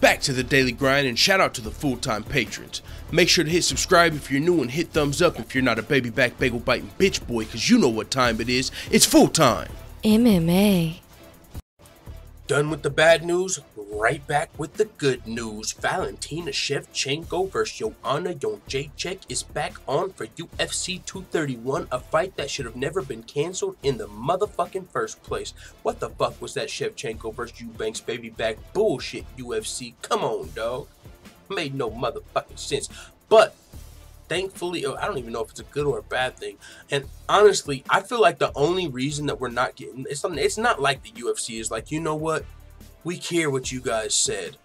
Back to the daily grind, and shout out to the full-time patrons. Make sure to hit subscribe if you're new and hit thumbs up if you're not a baby back bagel biting bitch boy, cause you know what time it is. It's full time. MMA. Done with the bad news, right back with the good news. Valentina Shevchenko vs. Joanna Jedrzejczyk is back on for UFC 231, a fight that should have never been cancelled in the motherfucking first place. What the fuck was that Shevchenko vs. Eubanks baby back bullshit, UFC? Come on, dog. Made no motherfucking sense. But thankfully, I don't even know if it's a good or a bad thing. And honestly, I feel like the only reason that we're not getting it's not like the UFC is like, you know what? We care what you guys said.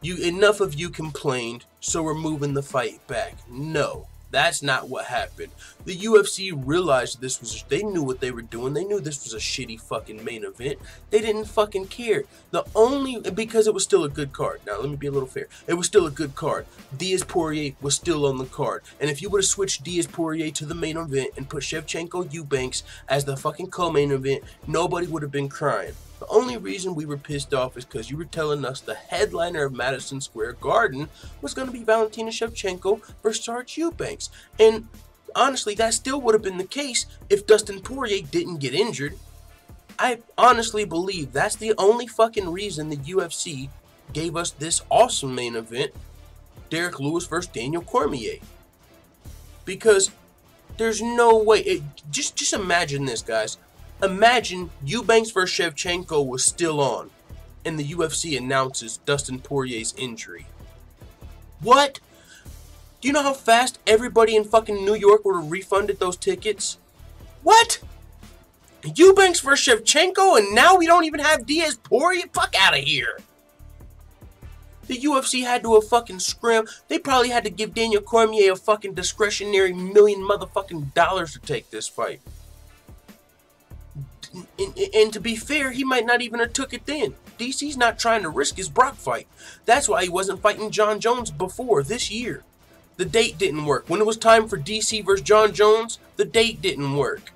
Enough of you complained, so we're moving the fight back. No, that's not what happened. The UFC realized they knew what they were doing. They knew this was a shitty fucking main event. They didn't fucking care. Because it was still a good card. Now, let me be a little fair. It was still a good card. Diaz-Poirier was still on the card. And if you would have switched Diaz-Poirier to the main event and put Shevchenko-Eubanks as the fucking co-main event, nobody would have been crying. The only reason we were pissed off is because you were telling us the headliner of Madison Square Garden was going to be Valentina Shevchenko versus Eubanks. And honestly, that still would have been the case if Dustin Poirier didn't get injured. I honestly believe that's the only fucking reason the UFC gave us this awesome main event, Derek Lewis versus Daniel Cormier. Because there's no way. Just imagine this, guys. Imagine Eubanks vs. Shevchenko was still on, and the UFC announces Dustin Poirier's injury. What? Do you know how fast everybody in fucking New York would have refunded those tickets? What? Eubanks vs. Shevchenko, and now we don't even have Diaz-Poirier? Fuck out of here. The UFC had to have fucking scrim. They probably had to give Daniel Cormier a fucking discretionary $1 million motherfucking dollars to take this fight. And to be fair, he might not even have took it then. DC's not trying to risk his Brock fight. That's why he wasn't fighting John Jones before this year. The date didn't work. When it was time for DC versus John Jones, the date didn't work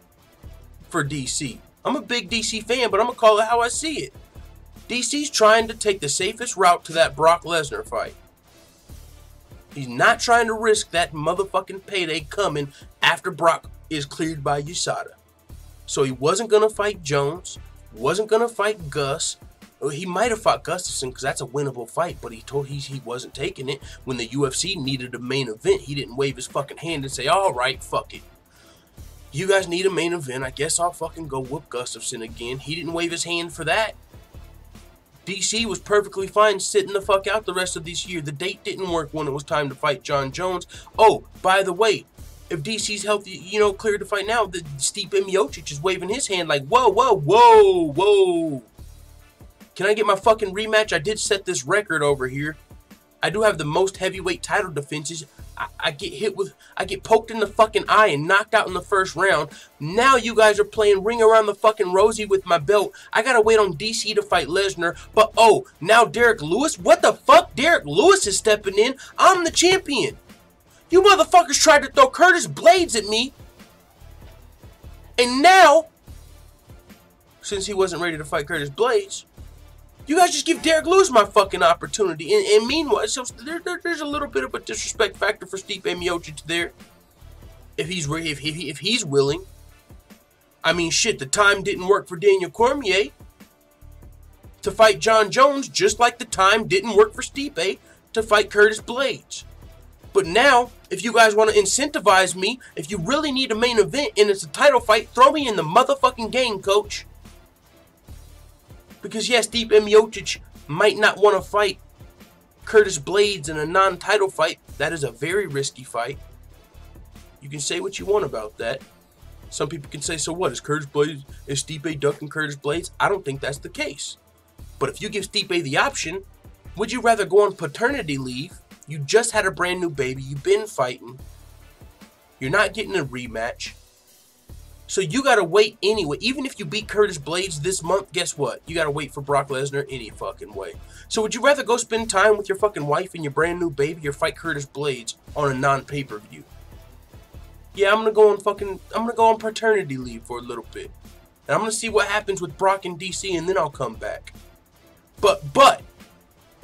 for DC. I'm a big DC fan, but I'm going to call it how I see it. DC's trying to take the safest route to that Brock Lesnar fight. He's not trying to risk that motherfucking payday coming after Brock is cleared by USADA. So he wasn't going to fight Jones, wasn't going to fight Gus. He might have fought Gustafsson because that's a winnable fight, but he wasn't taking it. When the UFC needed a main event, he didn't wave his fucking hand and say, all right, fuck it. You guys need a main event. I guess I'll fucking go whoop Gustafsson again. He didn't wave his hand for that. DC was perfectly fine sitting the fuck out the rest of this year. The date didn't work when it was time to fight John Jones. Oh, by the way, if DC's healthy, cleared to fight now, the Stipe Miocic is waving his hand like, whoa, whoa, whoa, whoa. Can I get my fucking rematch? I did set this record over here. I do have the most heavyweight title defenses. I get poked in the fucking eye and knocked out in the first round. Now you guys are playing ring around the fucking rosy with my belt. I gotta wait on DC to fight Lesnar. But oh, now Derek Lewis? What the fuck? Derek Lewis is stepping in. I'm the champion. You motherfuckers tried to throw Curtis Blades at me. And now, since he wasn't ready to fight Curtis Blades, you guys just give Derek Lewis my fucking opportunity. And meanwhile, so there's a little bit of a disrespect factor for Stipe Miocic there. If he's willing. I mean, shit, the time didn't work for Daniel Cormier to fight John Jones, just like the time didn't work for Stipe to fight Curtis Blades. But now, if you guys want to incentivize me, if you really need a main event and it's a title fight, throw me in the motherfucking game, coach. Because yes, Stipe Miocic might not want to fight Curtis Blades in a non-title fight. That is a very risky fight. You can say what you want about that. Some people can say, so what? Is Stipe ducking Curtis Blades? I don't think that's the case. But if you give Stipe the option, would you rather go on paternity leave? You just had a brand new baby. You've been fighting. You're not getting a rematch. So you got to wait anyway. Even if you beat Curtis Blades this month, guess what? You got to wait for Brock Lesnar any fucking way. So would you rather go spend time with your fucking wife and your brand new baby or fight Curtis Blades on a non-pay-per-view? Yeah, I'm going to go on paternity leave for a little bit. And I'm going to see what happens with Brock and DC, and then I'll come back. But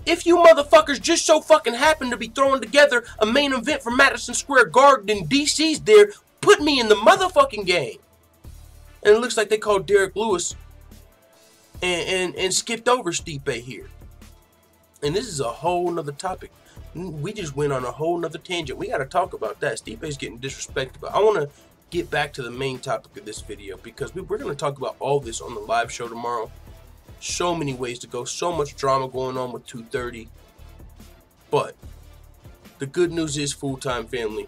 If you motherfuckers just so fucking happen to be throwing together a main event for Madison Square Garden and DC's there, put me in the motherfucking game. And it looks like they called Derek Lewis and skipped over Stipe here. And this is a whole nother topic. We just went on a whole nother tangent. We got to talk about that. Stipe's getting disrespected. But I want to get back to the main topic of this video, because we're going to talk about all this on the live show tomorrow. So many ways to go. So much drama going on with 230. But the good news is, full-time family,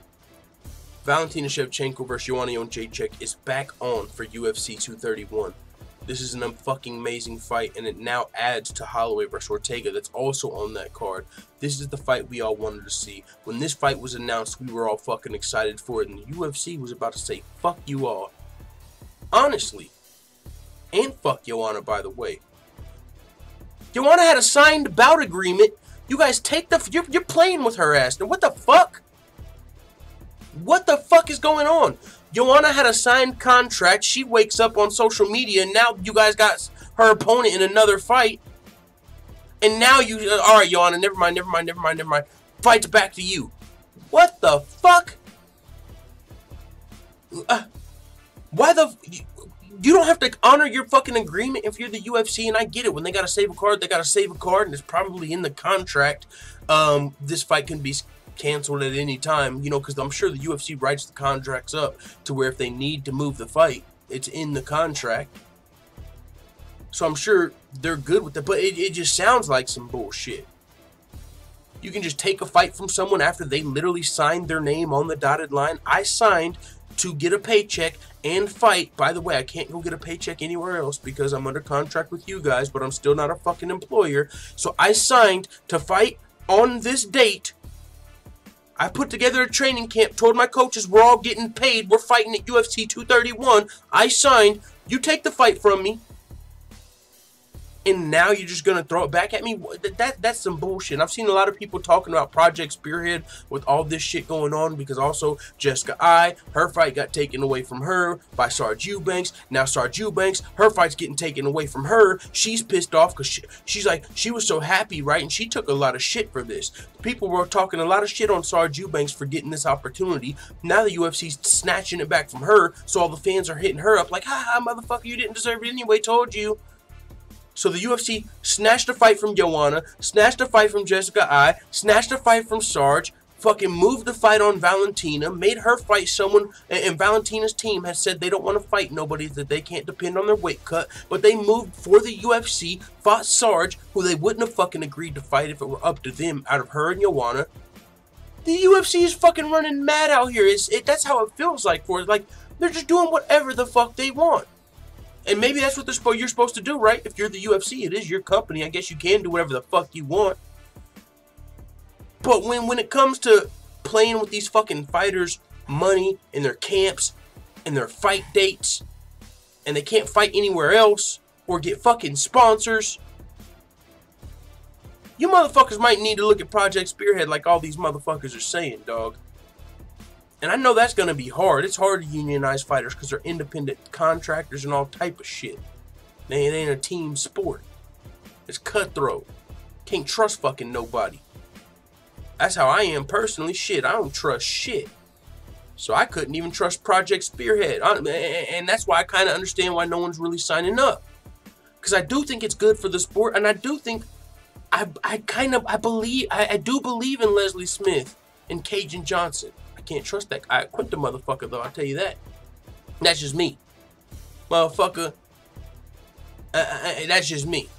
Valentina Shevchenko versus Joanna Jedrzejczyk is back on for UFC 231. This is an fucking amazing fight, and it now adds to Holloway versus Ortega that's also on that card. This is the fight we all wanted to see. When this fight was announced, we were all fucking excited for it, and the UFC was about to say, fuck you all. Honestly. And fuck Joanna, by the way. Joanna had a signed bout agreement. You guys take the... You're playing with her ass. Now, what the fuck? What the fuck is going on? Joanna had a signed contract. She wakes up on social media, and now you guys got her opponent in another fight. And now you... Alright, Joanna, never mind. Fight's back to you. What the fuck? Why the... You don't have to honor your fucking agreement if you're the UFC, and I get it. When they gotta save a card, they gotta save a card, and it's probably in the contract. This fight can be canceled at any time, you know, because I'm sure the UFC writes the contracts up to where if they need to move the fight, it's in the contract. So I'm sure they're good with it, but it just sounds like some bullshit. You can just take a fight from someone after they literally signed their name on the dotted line. I signed to get a paycheck and fight. By the way, I can't go get a paycheck anywhere else because I'm under contract with you guys, but I'm still not a fucking employer. So I signed to fight on this date. I put together a training camp, told my coaches we're all getting paid, we're fighting at UFC 231. I signed. You take the fight from me, and now you're just gonna throw it back at me? That's some bullshit. I've seen a lot of people talking about Project Spearhead with all this shit going on, because also Jessica her fight got taken away from her by Sarge Eubanks. Now Sarge Eubanks, her fight's getting taken away from her. She's pissed off because she's like, she was so happy, right? And she took a lot of shit for this. People were talking a lot of shit on Sarge Eubanks for getting this opportunity. Now the UFC's snatching it back from her, so all the fans are hitting her up like, ha, motherfucker, you didn't deserve it anyway, told you. So the UFC snatched a fight from Joanna, snatched a fight from Jessica snatched a fight from Sarge, fucking moved the fight on Valentina, made her fight someone, and Valentina's team has said they don't want to fight nobody that they can't depend on their weight cut, but they moved for the UFC, fought Sarge, who they wouldn't have fucking agreed to fight if it were up to them, out of her and Joanna. The UFC is fucking running mad out here. That's how it feels like for it. Like, they're just doing whatever the fuck they want. And maybe that's what you're supposed to do, right? If you're the UFC, it is your company. I guess you can do whatever the fuck you want. But when it comes to playing with these fucking fighters' money and their camps and their fight dates, and they can't fight anywhere else or get fucking sponsors, you motherfuckers might need to look at Project Spearhead like all these motherfuckers are saying, dog. And I know that's going to be hard. It's hard to unionize fighters because they're independent contractors and all type of shit. It ain't a team sport. It's cutthroat. Can't trust fucking nobody. That's how I am personally. Shit, I don't trust shit. So I couldn't even trust Project Spearhead. And that's why I kind of understand why no one's really signing up. Because I do think it's good for the sport. And I do think, I do believe in Leslie Smith and Cajun Johnson. Can't trust that. I quit the motherfucker though, I'll tell you that. That's just me. Motherfucker. That's just me.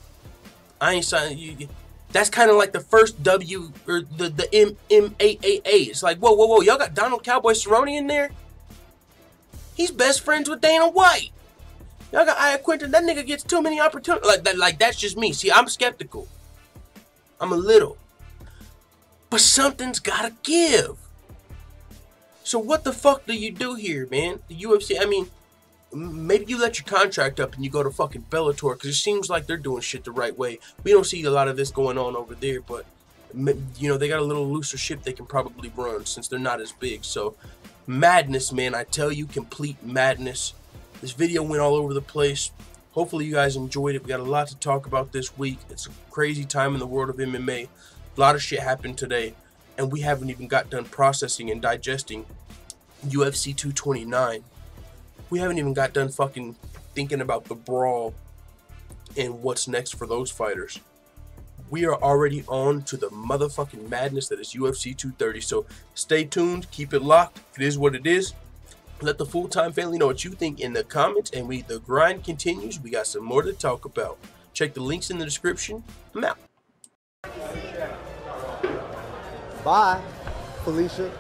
I ain't signing you. That's kind of like the first W, or the MMAAA. It's like, whoa. Y'all got Donald Cowboy Cerrone in there? He's best friends with Dana White. Y'all got Quintin. That nigga gets too many opportunities. Like that's just me. See, I'm skeptical. I'm a little. But something's gotta give. So what the fuck do you do here, man? The UFC, I mean, maybe you let your contract up and you go to fucking Bellator, because it seems like they're doing shit the right way. We don't see a lot of this going on over there, but, you know, they got a little looser ship they can probably run since they're not as big. So, madness, man. I tell you, complete madness. This video went all over the place. Hopefully you guys enjoyed it. We got a lot to talk about this week. It's a crazy time in the world of MMA. A lot of shit happened today, and we haven't even got done processing and digesting UFC 229. We haven't even got done fucking thinking about the brawl and what's next for those fighters. We are already on to the motherfucking madness that is UFC 230. So stay tuned, keep it locked. It is what it is. Let the full-time family know what you think in the comments, and the grind continues. We got some more to talk about. Check the links in the description. I'm out. Bye, Felicia.